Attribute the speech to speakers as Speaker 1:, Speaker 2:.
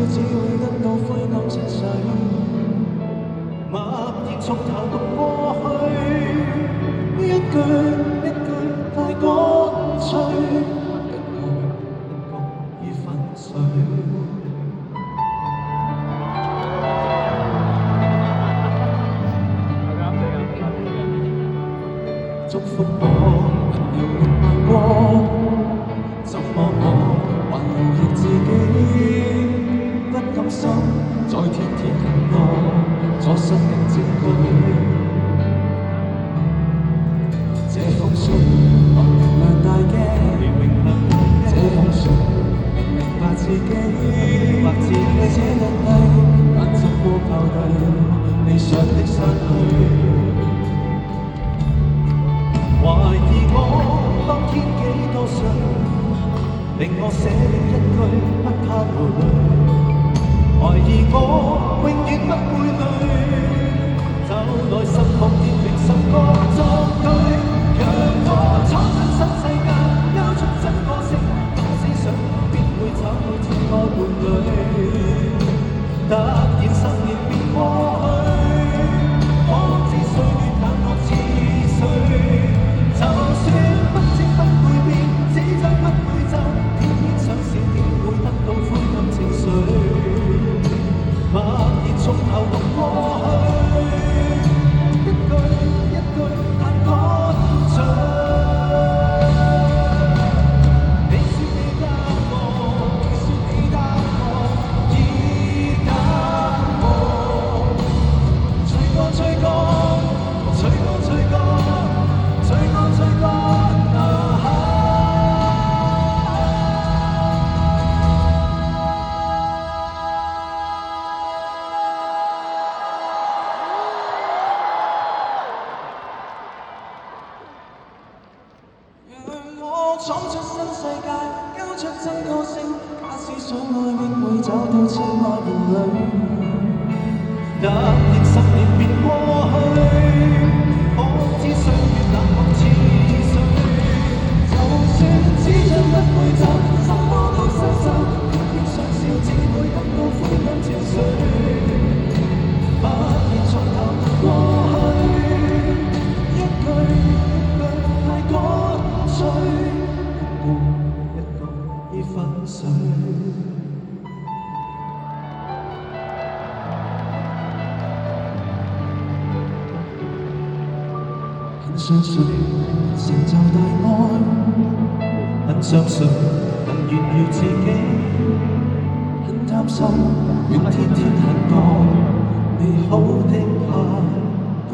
Speaker 1: 只會得到灰暗情緒，默然從頭讀過去，一句一句太乾脆，一個一個已粉碎。祝福我能有力漫過，怎麼我還奴役自己，不甘心再天天恨我，錯失的證據。這封信我明亮大鏡，這封信明白自己，這日麗眼疾過校對，理想的散去。懷疑我當天幾多歲，令我寫了一句不怕流淚。懷疑我永遠不會累，就來10行填平10個作句，讓我闖進新世界，交出真個性，假使想必會找到這個伴侶。突然10年便過去，可知歲月冷漠似水。就算不知不會變，只爭不會走，偏偏想笑點會得到灰暗情緒，默然從頭讀過去，一句一句太乾脆。你說你得我，你說你得我，已得我，吹過吹過，吹過吹過。吹過吹過啊！讓我闖出新世界，交出真個性，假使相愛應會找到真愛伴侶。突然10年便過去，可知歲月冷漠似水，就算只將不會走，什麼都收手，偏偏想笑只會得到灰暗情緒，默然從頭讀過去，一句一句太乾脆，一個已粉碎。很相信成就大愛，很相信能炫耀自己，很擔心願天天很多美好的派對。